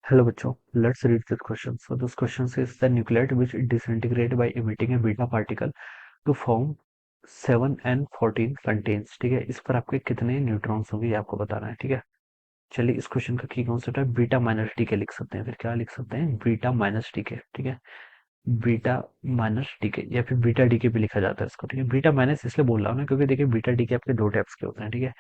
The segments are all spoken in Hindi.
Hello बच्चों, let's read this question. So this question says the nuclide which disintegrate by emitting a beta particle to form 7n14 contains। ठीक है, इस पर आपके कितने न्यूट्रॉन्स होंगे ये आपको बताना है। ठीक है, चलिए इस क्वेश्चन का की कॉन्सेप्ट है बीटा माइनस डी के लिख सकते हैं। फिर क्या लिख सकते हैं? बीटा माइनस डी के। ठीक है, बीटा माइनस डी के या फिर बीटा डी के भी लिखा जाता है इसको। ठीक है, बीटा माइनस इसलिए बोल रहा हूँ ना क्योंकि देखिए बीटा डी के आपके दो टाइप्स के होते हैं। ठीक है,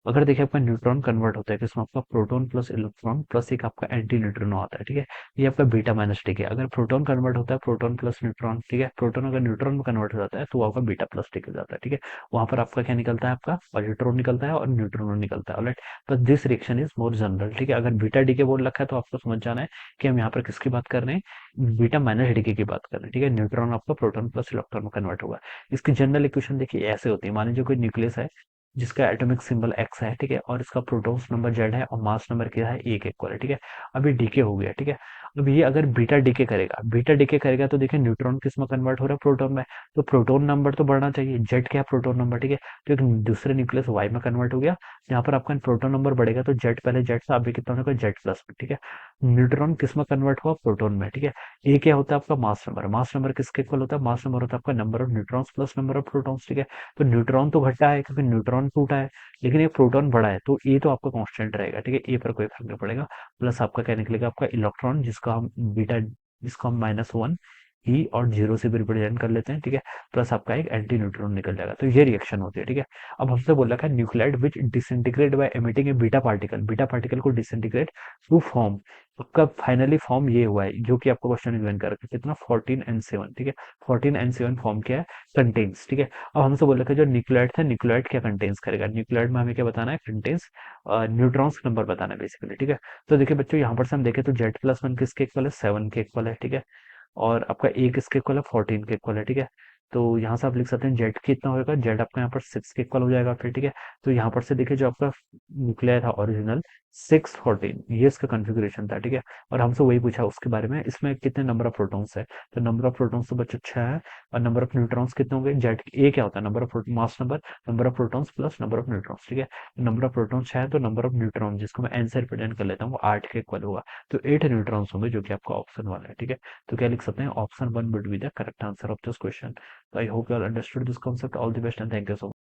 अगर देखिए आपका न्यूट्रॉन कन्वर्ट होता है तो इसमें आपका प्रोटॉन प्लस इलेक्ट्रॉन प्लस एक आपका एंटी न्यूट्रिनो आता है। ठीक है, ये आपका बीटा माइनस। ठीक है, अगर प्रोटॉन कन्वर्ट होता है प्रोटॉन प्लस न्यूट्रॉन। ठीक है, प्रोटॉन अगर न्यूट्रॉन में कन्वर्ट हो जाता है तो वो आपका बीटा प्लस टिक हो जाता है। ठीक है, वहां पर आपका क्या निकलता है? आपका पॉजिट्रॉन निकलता है और न्यूट्रॉन निकलता है। Alright, but this reaction is more general. ठीक है, अगर बीटा डीके बोल रखा है तो आपको समझ जाना है कि हम यहाँ पर किसकी बात कर रहे हैं? बीटा माइनस डीके की बात कर रहे हैं। ठीक है, न्यूट्रॉन आपका प्रोटॉन प्लस इलेक्ट्रॉन में कन्वर्ट होगा। इसकी जनरल इक्वेशन देखिए ऐसे होती है। मान लीजिए कोई न्यूक्लियस है जिसका एटॉमिक सिंबल एक्स है। ठीक है, और इसका प्रोटॉन्स नंबर जेड है और मास नंबर क्या है? एक इक्वल है। ठीक है, अभी डीके हो गया। ठीक है, अब ये अगर बीटा डीके करेगा तो देखिए न्यूट्रॉन किस में कन्वर्ट हो रहा है? प्रोटॉन में। तो प्रोटॉन नंबर तो बढ़ना चाहिए। जेड क्या है? Proton number. ठीक है, तो एक दूसरे न्यूक्लियस वाई में कन्वर्ट हो गया। यहाँ पर आपका प्रोटॉन नंबर बढ़ेगा तो जेड पहले जेड था, अभी कितना होगा? जेड प्लस में। ठीक है, न्यूट्रॉन किस में कन्वर्ट हुआ? प्रोटॉन में। ठीक है, ये क्या होता है? आपका मास नंबर। मास नंबर किसके इक्वल होता है? मास नंबर होता है आपका number of neutrons plus number of protons. ठीक है, तो न्यूट्रॉन तो घटा है क्योंकि न्यूट्रॉन टूटा है, लेकिन ये प्रोटॉन बड़ा है तो ए तो आपका कांस्टेंट रहेगा। ठीक है, ए पर कोई फर्क नहीं पड़ेगा। प्लस आपका क्या निकलेगा? आपका इलेक्ट्रॉन जिसको हम -1 ई और जीरो से भी रिप्रेजेंट कर लेते हैं। ठीक है, प्लस आपका एक एंटी न्यूट्रॉन निकल जाएगा। तो ये रिएक्शन होती है। ठीक है, अब हमसे बोल रखा है न्यूक्लाइड विच डिसइंटीग्रेट बाय एमिटिंग ए बीटा पार्टिकल को डिसइंटीग्रेट टू फॉर्म। आपका फाइनली फॉर्म ये हुआ है जो कि आपको क्वेश्चन गिवन कर रखा है कितना? 14n7। ठीक है, 14n7 फॉर्म क्या है? कंटेन्स। ठीक है, अब हमसे बोल रखा है जो न्यूक्लियोइड था, न्यूक्लियोइड क्या कंटेन्स करेगा? न्यूक्लियोइड में हमें क्या बताना है? कंटेन्स न्यूट्रॉन्स नंबर बताना है बेसिकली। ठीक है, तो देखिए बच्चों यहाँ पर से हम देखें तो Z+1 किसके इक्वल है? 7 के इक्वल है। ठीक है, और आपका ए किसके इक्वल है? 14 के इक्वल है। ठीक है, तो यहाँ से आप लिख सकते हैं जेड कितना होगा? जेड आपका यहाँ पर 6 के इक्वल हो जाएगा फिर। ठीक है, तो यहाँ पर से देखिए जो आपका न्यूक्लियर था ओरिजिनल 614, ये इसका कॉन्फ़िगरेशन था। ठीक है, और हमसे वही पूछा उसके बारे में, इसमें कितने नंबर ऑफ प्रोटॉन्स है? तो नंबर ऑफ प्रोटॉन्स तो बच्चों 6 है। और नंबर ऑफ न्यूट्रॉन्स कितने होंगे? जेड ए क्या होता है? Number of mass number, number of protons plus number of neutrons. ठीक है, नंबर ऑफ प्रोटॉन्स 6 है तो नंबर ऑफ न्यूट्रॉन जिसको मैं एन से रिप्रेजेंट कर लेता हूँ वो 8 के इक्वल होगा। तो 8 न्यूट्रॉन्स होंगे जो कि आपका ऑप्शन वाला है। ठीक है, तो क्या लिख सकते हैं? Option 1 would be the correct answer of this question. So I hope you all understood this concept. All the best and thank you so much.